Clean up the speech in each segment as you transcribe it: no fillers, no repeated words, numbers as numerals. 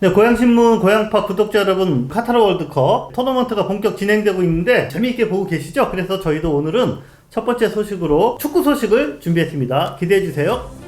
네, 고양신문 고양파 구독자 여러분, 카타르 월드컵 토너먼트가 본격 진행되고 있는데 재미있게 보고 계시죠? 그래서 저희도 오늘은 첫 번째 소식으로 축구 소식을 준비했습니다. 기대해주세요.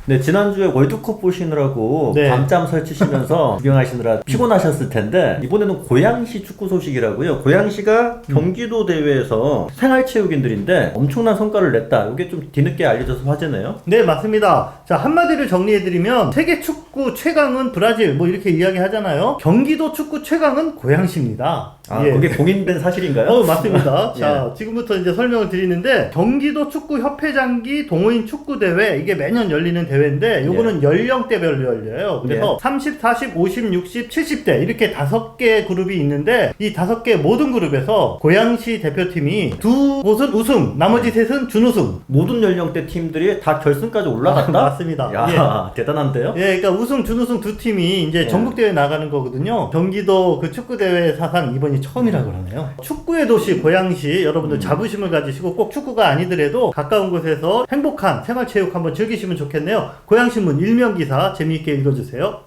네, 지난주에 월드컵 보시느라고 네. 밤잠 설치시면서 구경하시느라 피곤하셨을 텐데 이번에는 고양시 축구 소식이라고요. 고양시가 경기도 대회에서 생활체육인들인데 엄청난 성과를 냈다. 이게 좀 뒤늦게 알려져서 화제네요. 네, 맞습니다. 자, 한마디를 정리해드리면 세계 축구 최강은 브라질 뭐 이렇게 이야기하잖아요. 경기도 축구 최강은 고양시입니다. 아, 예. 그게 공인된 사실인가요? 맞습니다. 예. 자, 지금부터 이제 설명을 드리는데 경기도 축구 협회장기 동호인 축구 대회, 이게 매년 열리는 대회인데 요거는 연령대별로 열려요. 그래서 30, 40, 50, 60, 70대 이렇게 5개 그룹이 있는데 이 5개 모든 그룹에서 고양시 대표팀이 2곳은 우승, 나머지 3은 준우승. 모든 연령대 팀들이 다 결승까지 올라갔다? 맞습니다. 야, 대단한데요? 예, 그러니까 우승, 준우승 두 팀이 이제 예. 전국대회 나가는 거거든요. 경기도 그 축구대회 사상 이번이 처음이라 그러네요. 축구의 도시 고양시, 여러분들 자부심을 가지시고 꼭 축구가 아니더라도 가까운 곳에서 행복한 생활체육 한번 즐기시면 좋겠네요. 고양신문 일면기사 재미있게 읽어주세요.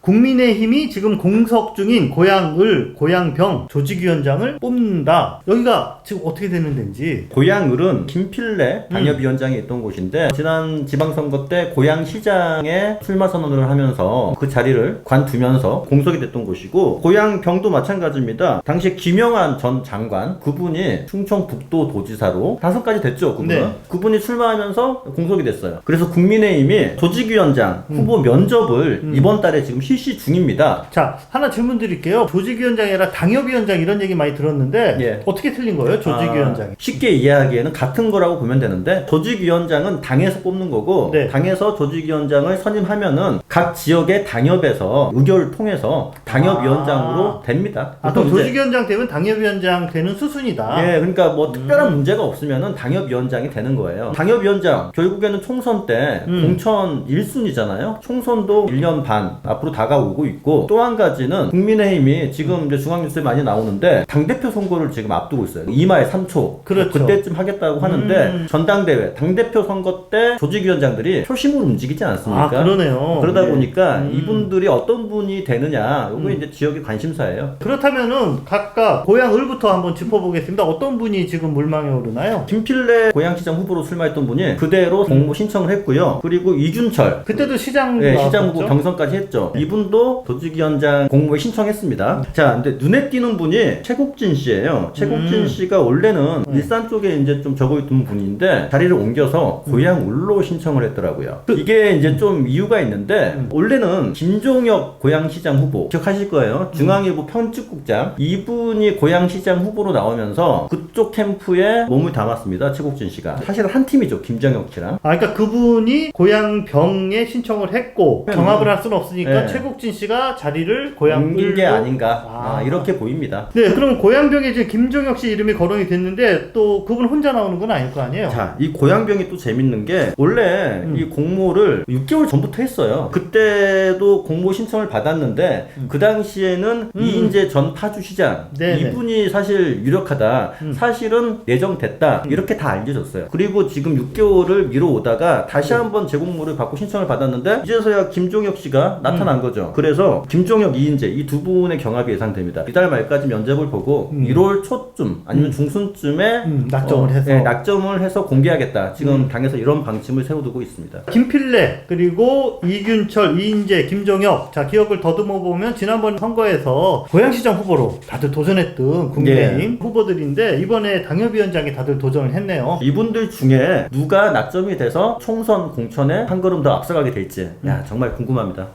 국민의힘이 지금 공석 중인 고양을, 고양병 조직위원장을 뽑는다. 여기가 지금 어떻게 되는 데인지. 고양을은 김필래 당협위원장이 있던 곳인데 지난 지방선거 때 고양시장에 출마 선언을 하면서 그 자리를 관두면서 공석이 됐던 곳이고, 고양병도 마찬가지입니다. 당시 김영한 전 장관, 그분이 충청북도 도지사로 5가지 됐죠. 그분은. 네. 그분이 출마하면서 공석이 됐어요. 그래서 국민의힘이 조직위원장 후보 면접을 이번 달에 지금 실시 중입니다. 자, 하나 질문 드릴게요. 조직위원장이 아니라 당협위원장 이런 얘기 많이 들었는데 예. 어떻게 틀린 거예요? 조직위원장이. 쉽게 이해하기에는 같은 거라고 보면 되는데, 조직위원장은 당에서 뽑는 거고, 네. 당에서 조직위원장을 선임하면은 각 지역의 당협에서 의결을 통해서 당협위원장으로 됩니다. 그럼 보통 이제 조직위원장 되면 당협위원장 되는 수순이다. 예, 그러니까 뭐 특별한 문제가 없으면은 당협위원장이 되는 거예요. 당협위원장 결국에는 총선 때 공천 1순위잖아요. 총선도 1년 반 앞으로 다가오고 있고, 또 한 가지는 국민의힘이 지금 이제 중앙뉴스에 많이 나오는데 당대표 선거를 지금 앞두고 있어요. 2마의 3초. 그렇죠. 그때쯤 하겠다고 하는데 전당대회, 당대표 선거 때 조직위원장들이 표심으로 움직이지 않습니까? 아, 그러네요. 그러다 예. 보니까 이분들이 어떤 분이 되느냐, 요거 이제 지역의 관심사예요. 그렇다면은 각각 고양을부터 한번 짚어보겠습니다. 어떤 분이 지금 물망에 오르나요? 김필래 고양시장 후보로 출마했던 분이 그대로 공모 신청을 했고요. 그리고 이준철, 그때도 시장 네, 시장 후보 나왔었죠? 경선까지 했죠. 이분도 조직위원장 공모에 신청했습니다. 자, 근데 눈에 띄는 분이 최국진 씨예요. 최국진 씨가 원래는 일산 쪽에 이제 좀 적어 있던 분인데 자리를 옮겨서 고양을로 신청을 했더라고요. 이게 이제 좀 이유가 있는데, 원래는 김종혁 고양시장 후보 기억하실 거예요. 중앙일보 편집국장, 이분이 고양시장 후보로 나오면서 그쪽 캠프에 몸을 담았습니다. 최국진 씨가. 사실 한 팀이죠. 김정혁 씨랑. 아, 그러니까 그분이 고양병에 신청을 했고 경합을 할 수는 없으니까 네. 최국진 씨가 자리를 옮긴 게 고양을로. 아닌가. 아. 이렇게 보입니다. 네, 그럼 고양병에 지금 김종혁 씨 이름이 거론이 됐는데 또 그분 혼자 나오는 건 아닐 거 아니에요? 자, 이 고양병이 또 재밌는 게, 원래 이 공모를 6개월 전부터 했어요. 그때도 공모 신청을 받았는데 그 당시에는 이인재 전 파주시장, 네네. 이분이 사실 유력하다, 사실은 예정됐다, 이렇게 다 알려졌어요. 그리고 지금 6개월을 미뤄오다가 다시 한번 재공모를 받고 신청을 받았는데 이제서야 김종혁 씨가 나타난 거죠. 그래서 김종혁, 이인재 이 두 분의 경합이 예상됩니다. 이달 말까지 면접을 보고 1월 초쯤 아니면 중순쯤에 낙점을 해서. 네, 낙점을 해서 공개하겠다. 지금 당에서 이런 방침을 세워두고 있습니다. 김필래, 그리고 이균철, 이인재, 김종혁. 자, 기억을 더듬어 보면 지난번 선거에서 고양시장 후보로 다들 도전했던 국민의힘 후보들인데 이번에 당협위원장에 다들 도전을 했네요. 이분들 중에 누가 낙점이 돼서 총선 공천에 한 걸음 더 앞서가게 될지, 야, 정말 궁금합니다.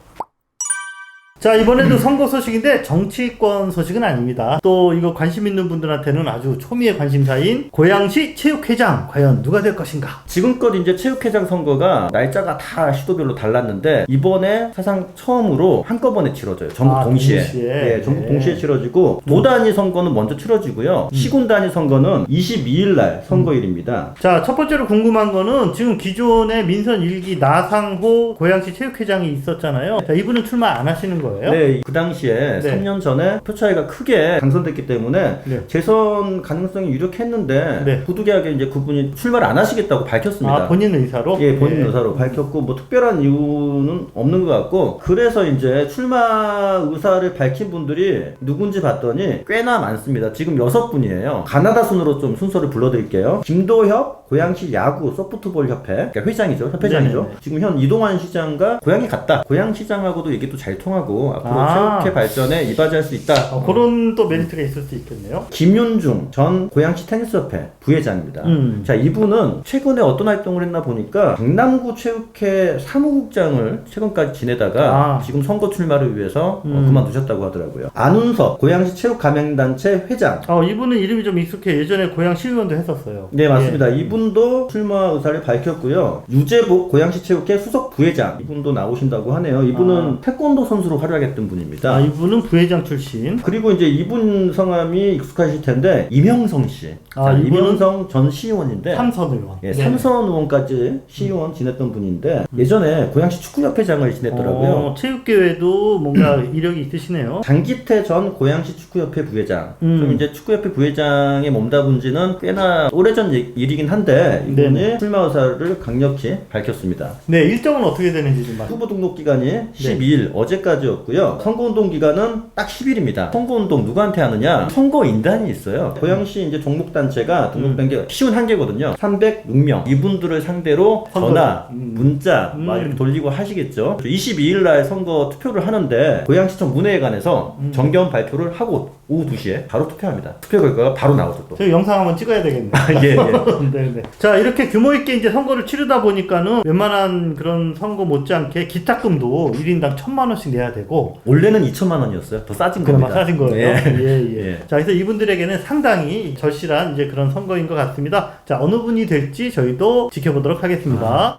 자, 이번에도 선거 소식인데 정치권 소식은 아닙니다. 또 이거 관심 있는 분들한테는 아주 초미의 관심사인 고양시 체육회장, 과연 누가 될 것인가? 지금껏 이제 체육회장 선거가 날짜가 다 시도별로 달랐는데 이번에 사상 처음으로 한꺼번에 치러져요. 전국 동시에. 네, 전국 동시에 치러지고 도 단위 선거는 먼저 치러지고요. 시군 단위 선거는 22일 날 선거일입니다. 자, 첫 번째로 궁금한 거는 지금 기존에 민선 1기 나상호 고양시 체육회장이 있었잖아요. 자, 이분은 출마 안 하시는 거예요. 거예요? 네, 그 당시에 네. 3년 전에 표 차이가 크게 당선됐기 때문에 네. 재선 가능성이 유력했는데 네. 부득이하게 이제 그분이 출마를 안 하시겠다고 밝혔습니다. 아, 본인 의사로? 예, 본인 네. 의사로 밝혔고 뭐 특별한 이유는 없는 것 같고 그래서 이제 출마 의사를 밝힌 분들이 누군지 봤더니 꽤나 많습니다. 지금 6분이에요. 가나다 순으로 좀 순서를 불러드릴게요. 김도협 고양시 야구 소프트볼 협회 그러니까 회장이죠. 협회장이죠. 네네네. 지금 현 이동환 시장과 고양이 같다. 고양시장하고도 얘기도 잘 통하고 앞으로 아. 체육회 발전에 이바지할 수 있다. 그런 또 메리트가 있을 수 있겠네요. 김윤중 전 고양시 테니스협회 부회장입니다. 자, 이분은 최근에 어떤 활동을 했나 보니까 강남구 체육회 사무국장을 최근까지 지내다가 지금 선거 출마를 위해서 그만두셨다고 하더라고요. 안운석 고양시 체육가맹단체 회장. 이분은 이름이 좀 익숙해. 예전에 고양 시의원도 했었어요. 네, 맞습니다. 이분도 출마 의사를 밝혔고요. 유재복 고양시 체육회 수석 부회장 이분도 나오신다고 하네요. 이분은 태권도 선수로 활약했던 분입니다. 이분은 부회장 출신. 그리고 이제 이분 성함이 익숙하실 텐데 이명성 씨. 자, 이분은 이명성 전 시의원인데 삼선 의원. 예, 삼선 의원까지 시의원 지냈던 분인데 예전에 고양시 축구협회장을 지냈더라고요. 체육계에도 뭔가 이력이 있으시네요. 장기태 전 고양시 축구협회 부회장. 좀 이제 축구협회 부회장에 몸담은 지는 꽤나 오래전 일이긴 한데 이분이 네네. 출마 의사를 강력히 밝혔습니다. 네, 일정은 어떻게 되는지 좀 말씀. 후보 등록 기간이 12일 어제까지였고요. 선거운동 기간은 딱 10일입니다. 선거운동 누구한테 하느냐? 선거인단이 있어요. 고양시 이제 종목단체가 등록된 게 쉬운 한계거든요. 306명. 이분들을 상대로 전화, 문자 막 이렇게 돌리고 하시겠죠. 22일 날 선거 투표를 하는데 고양시청 문회회관에서 정견 발표를 하고 오후 2시에 바로 투표합니다. 투표 결과가 바로 나오죠 또. 저 영상 한번 찍어야 되겠네요. 예, 예. 네네. 자, 이렇게 규모 있게 이제 선거를 치르다 보니까는 웬만한 그런 선거 못지않게 기탁금도 1인당 1,000만 원씩 내야 되고. 원래는 2천만 원이었어요. 더 싸진 그나마 겁니다. 싸진 거예요. 예. 예. 예. 자, 그래서 이분들에게는 상당히 절실한 이제 그런 선거인 것 같습니다. 자, 어느 분이 될지 저희도 지켜보도록 하겠습니다.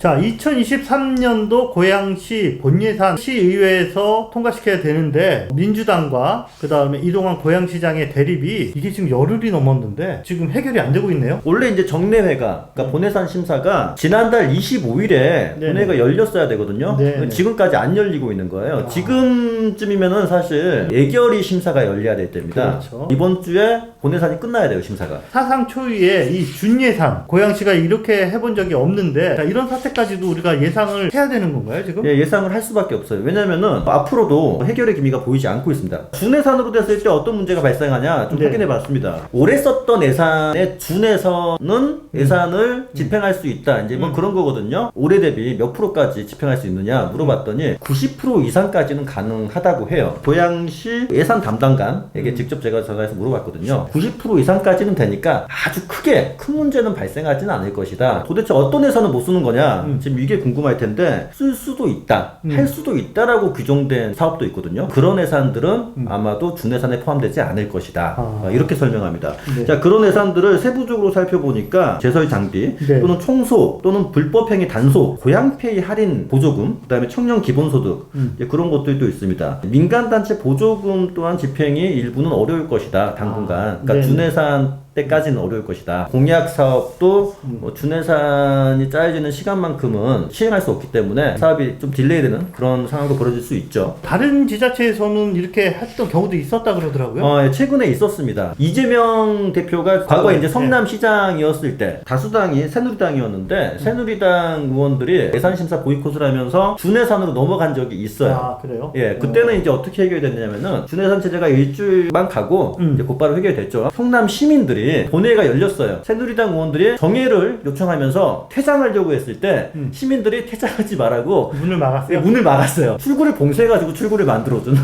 자, 2023년도 고양시 본예산 시의회에서 통과시켜야 되는데 민주당과 그 다음에 이동환 고양시장의 대립이 이게 지금 열흘이 넘었는데 지금 해결이 안 되고 있네요. 원래 이제 정례회가, 그러니까 본예산 심사가 지난달 25일에 본회가 열렸어야 되거든요. 네네. 지금까지 안 열리고 있는 거예요. 지금쯤이면은 사실 예결위 심사가 열려야 될 때입니다. 그렇죠. 이번 주에 본예산이 끝나야 돼요, 심사가. 사상 초유의 이 준예산, 고양시가 이렇게 해본 적이 없는데 자, 이런 사태까지도 우리가 예상을 해야 되는 건가요, 지금? 예, 예상을 할 수밖에 없어요. 왜냐면은 앞으로도 해결의 기미가 보이지 않고 있습니다. 준예산으로 됐을 때 어떤 문제가 발생하냐 좀 네. 확인해 봤습니다. 올해 썼던 예산의 준에서는 예산을 집행할 수 있다. 이제 뭐 그런 거거든요. 올해 대비 몇 프로까지 집행할 수 있느냐 물어봤더니 90% 이상까지는 가능하다고 해요. 고양시 예산 담당관에게 직접 제가 전화해서 물어봤거든요. 90% 이상까지는 되니까 아주 크게 큰 문제는 발생하지는 않을 것이다. 도대체 어떤 예산을 못 쓰는 거냐? 지금 이게 궁금할 텐데 쓸 수도 있다, 할 수도 있다라고 규정된 사업도 있거든요. 그런 예산들은 아마도 준예산에 포함되지 않을 것이다. 이렇게 설명합니다. 네. 자, 그런 예산들을 세부적으로 살펴보니까 제설 장비 네. 또는 총소 또는 불법행위 단속, 고양페이 할인 보조금, 그다음에 청년 기본소득 이제 그런 것들도 있습니다. 민간단체 보조금 또한 집행이 일부는 어려울 것이다 당분간. 그러니까 네. 준예산 때까지는 어려울 것이다. 공약 사업도 뭐 준예산이 짜여지는 시간만큼은 시행할 수 없기 때문에 사업이 좀 딜레이되는 그런 상황도 벌어질 수 있죠. 다른 지자체에서는 이렇게 했던 경우도 있었다 그러더라고요. 예, 최근에 있었습니다. 이재명 대표가 과거에 이제 성남시장이었을 때 다수당이 새누리당이었는데 새누리당 의원들이 예산심사 보이콧을 하면서 준예산으로 넘어간 적이 있어요. 아, 그래요? 예, 그때는 이제 어떻게 해결됐냐면은 준예산 체제가 일주일만 가고 이제 곧바로 해결됐죠. 성남 시민들이 본회의가 열렸어요. 새누리당 의원들이 정회를 요청하면서 퇴장하려고 했을 때 시민들이 퇴장하지 말라고 문을 막았어요. 문을 막았어요. 출구를 봉쇄해가지고 출구를 만들어준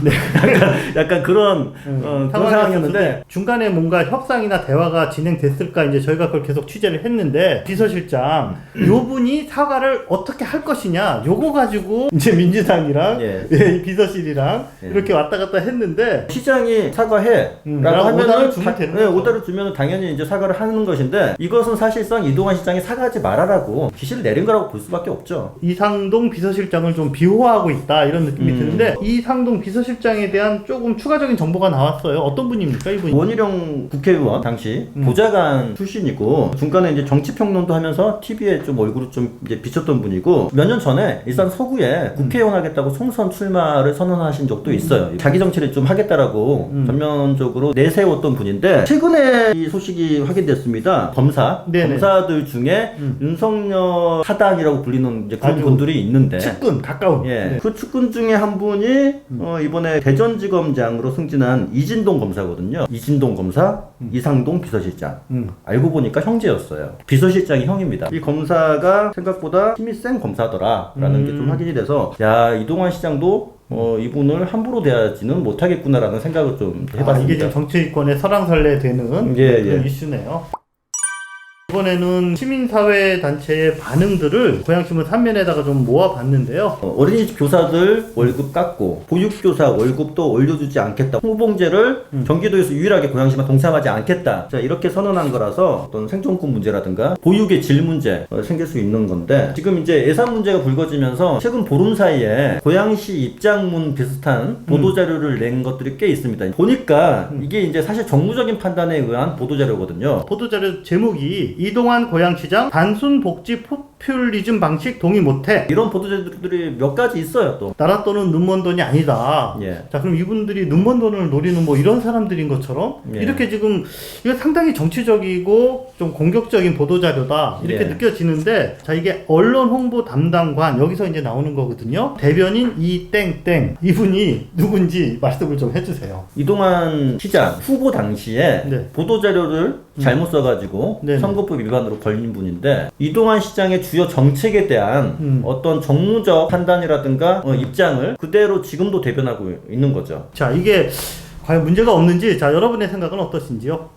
약간 그런 그런 상황이었는데 중간에 뭔가 협상이나 대화가 진행됐을까 이제 저희가 그걸 계속 취재를 했는데 비서실장 요 분이 사과를 어떻게 할 것이냐 요거 가지고 이제 민주당이랑 이 비서실이랑 이렇게 왔다 갔다 했는데 시장이 사과해 라고 오다를 하면은 주면 되는 네, 거죠. 오다를 주면 당연히 당연히 이제 사과를 하는 것인데 이것은 사실상 이동환 시장이 사과하지 말아라고 지시를 내린 거라고 볼 수밖에 없죠. 이상동 비서실장을 좀 비호하고 있다 이런 느낌이 드는데 이상동 비서실장에 대한 조금 추가적인 정보가 나왔어요. 어떤 분입니까 이분이? 원희룡 국회의원 당시 보좌관 출신이고 중간에 이제 정치평론도 하면서 TV에 좀 얼굴을 좀 이제 비쳤던 분이고 몇 년 전에 일산 서구에 국회의원 하겠다고 총선 출마를 선언하신 적도 있어요. 자기 정치를 좀 하겠다라고 전면적으로 내세웠던 분인데 최근에 이 소식이 확인됐습니다. 네네. 검사들 중에 윤석열 사단이라고 불리는 이제 그런 아주 분들이 있는데 측근 가까운. 예, 네. 그 측근 중에 한 분이 이번에 대전지검장으로 승진한 이진동 검사거든요. 이진동 검사, 이상동 비서실장. 알고 보니까 형제였어요. 비서실장이 형입니다. 이 검사가 생각보다 힘이 센 검사더라라는 게 좀 확인이 돼서 야 이동환 시장도 이분을 함부로 대하지는 못하겠구나라는 생각을 좀 해봤습니다. 이게 지금 정치권에 설왕설래 되는 그런 이슈네요. 이번에는 시민사회 단체의 반응들을 고양신문 3면에다가 좀 모아봤는데요. 어린이집 교사들 월급 깎고 보육교사 월급도 올려주지 않겠다. 홍보봉제를 경기도에서 유일하게 고양시만 동참하지 않겠다. 자, 이렇게 선언한 거라서 어떤 생존권 문제라든가 보육의 질 문제 생길 수 있는 건데 지금 이제 예산 문제가 불거지면서 최근 보름 사이에 고양시 입장문 비슷한 보도자료를 낸 것들이 꽤 있습니다. 보니까 이게 이제 사실 정무적인 판단에 의한 보도자료거든요. 보도자료 제목이 이동환 고양시장 단순 복지 포퓰리즘 방식 동의 못해. 이런 보도자료들이 몇 가지 있어요. 또 나라 돈은 눈먼 돈이 아니다. 예. 자, 그럼 이분들이 눈먼 돈을 노리는 뭐 이런 사람들인 것처럼 예. 이렇게 지금 이거 상당히 정치적이고 좀 공격적인 보도자료다 이렇게 예. 느껴지는데 자 이게 언론 홍보 담당관 여기서 이제 나오는 거거든요. 대변인 이땡땡 이분이 누군지 말씀을 좀 해주세요. 이동환 시장 후보 당시에 네. 보도자료를 잘못 써가지고 네네. 선거법 위반으로 걸린 분인데 이동환 시장의 주요 정책에 대한 어떤 정무적 판단이라든가 입장을 그대로 지금도 대변하고 있는 거죠. 자 이게 과연 문제가 없는지 자 여러분의 생각은 어떠신지요?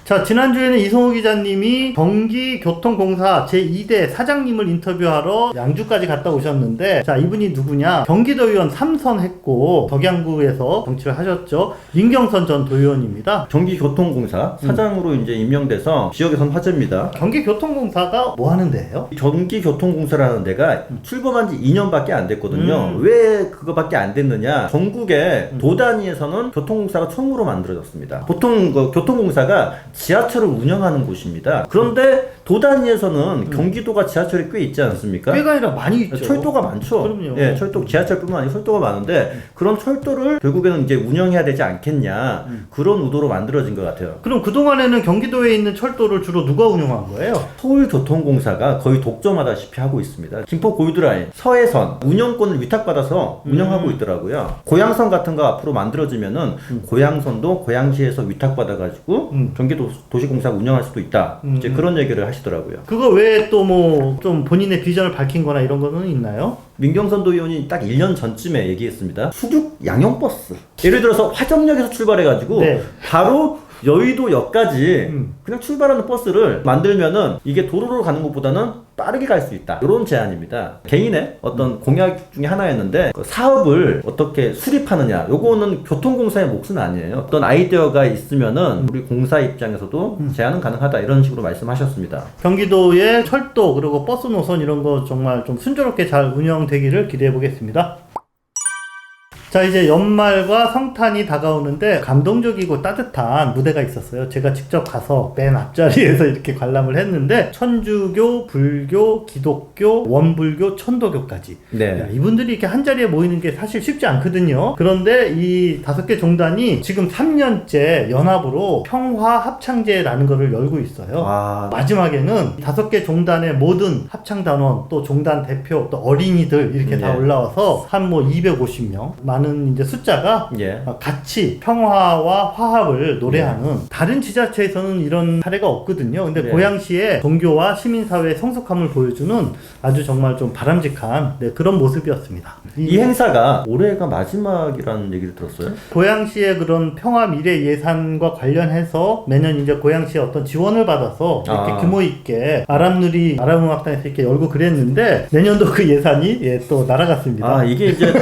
자 지난주에는 이성호 기자님이 경기교통공사 제2대 사장님을 인터뷰하러 양주까지 갔다 오셨는데 자 이분이 누구냐 경기도의원 3선 했고 덕양구에서 정치를 하셨죠. 윤경선 전 도의원입니다. 경기교통공사 사장으로 이제 임명돼서 지역에선 화제입니다. 경기교통공사가 뭐 하는 데예요? 경기교통공사라는 데가 출범한 지 2년밖에 안 됐거든요. 왜 그거밖에 안 됐느냐? 전국의 도 단위에서는 교통공사가 처음으로 만들어졌습니다. 보통 그 교통공사가 지하철을 운영하는 곳입니다. 그런데 도 단위에서는 경기도가 지하철이 꽤 있지 않습니까? 꽤가 아니라 많이 있죠. 철도가 많죠. 그럼요. 예, 철도 지하철뿐만 아니라 철도가 많은데 그런 철도를 결국에는 이제 운영해야 되지 않겠냐 그런 의도로 만들어진 것 같아요. 그럼 그동안에는 경기도에 있는 철도를 주로 누가 운영한 거예요? 서울교통공사가 거의 독점하다시피 하고 있습니다. 김포 골드라인, 서해선 운영권을 위탁받아서 운영하고 있더라고요. 고양선 같은 거 앞으로 만들어지면은 고양선도 고양시에서 위탁받아가지고 경기도 도시공사가 운영할 수도 있다. 이제 그런 얘기를 하시더라고요. 그거 외에 또 뭐 좀 본인의 비전을 밝힌 거나 이런 거는 있나요? 민경선 도의원이 딱 1년 전쯤에 얘기했습니다. 수륙 양형버스. 예를 들어서 화정역에서 출발해가지고 네. 바로 여의도역까지 그냥 출발하는 버스를 만들면은 이게 도로로 가는 것보다는 빠르게 갈 수 있다. 이런 제안입니다. 개인의 어떤 공약 중에 하나였는데 그 사업을 어떻게 수립하느냐. 요거는 교통공사의 몫은 아니에요. 어떤 아이디어가 있으면은 우리 공사 입장에서도 제안은 가능하다. 이런 식으로 말씀하셨습니다. 경기도의 철도 그리고 버스 노선 이런 거 정말 좀 순조롭게 잘 운영되기를 기대해 보겠습니다. 자 이제 연말과 성탄이 다가오는데 감동적이고 따뜻한 무대가 있었어요. 제가 직접 가서 맨 앞자리에서 이렇게 관람을 했는데 천주교, 불교, 기독교, 원불교, 천도교까지 네. 야, 이분들이 이렇게 한자리에 모이는 게 사실 쉽지 않거든요. 그런데 이 5개 종단이 지금 3년째 연합으로 평화합창제라는 거를 열고 있어요. 아, 마지막에는 5개 종단의 모든 합창단원 또 종단 대표 또 어린이들 이렇게 다 네. 올라와서 한 뭐 250명 많은 이제 숫자가 예. 같이 평화와 화합을 노래하는 다른 지자체에서는 이런 사례가 없거든요. 근데 네. 고양시의 종교와 시민사회의 성숙함을 보여주는 아주 정말 좀 바람직한 그런 모습이었습니다. 이 행사가 올해가 마지막이라는 얘기를 들었어요. 고양시의 그런 평화 미래 예산과 관련해서 매년 이제 고양시에 어떤 지원을 받아서 이렇게 규모 있게 아람누리 아람음악단에서 이렇게 열고 그랬는데 내년도 그 예산이 또 날아갔습니다. 아, 이게 이제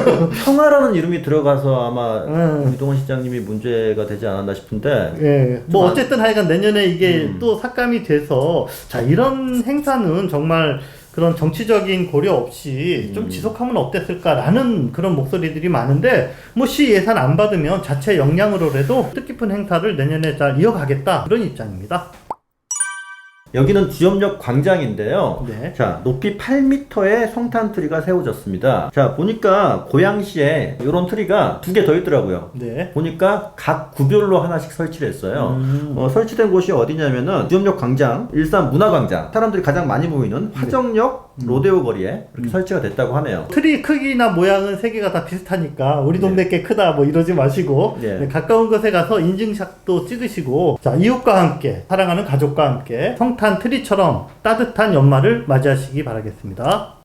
평화라는 이름이 들어가서 아마 이동원 시장님이 문제가 되지 않았나 싶은데. 예, 뭐 어쨌든 하여간 내년에 이게 또 삭감이 돼서 자 이런 행사는 정말 그런 정치적인 고려 없이 좀 지속하면 어땠을까라는 그런 목소리들이 많은데 뭐 시 예산 안 받으면 자체 역량으로라도 뜻깊은 행사를 내년에 잘 이어가겠다 그런 입장입니다. 여기는 주염역 광장인데요. 네. 자, 높이 8m의 성탄 트리가 세워졌습니다. 자, 보니까 고양시에 이런 트리가 2개 더 있더라고요. 네. 보니까 각 구별로 하나씩 설치를 했어요. 설치된 곳이 어디냐면은 주염역 광장, 일산 문화광장, 사람들이 가장 많이 모이는 화정역 로데오 거리에 이렇게 설치가 됐다고 하네요. 트리 크기나 모양은 세 개가 다 비슷하니까 우리 동네 게 크다 뭐 이러지 마시고 네. 가까운 곳에 가서 인증샷도 찍으시고 자 이웃과 함께 사랑하는 가족과 함께 성탄 트리처럼 따뜻한 연말을 맞이하시기 바라겠습니다.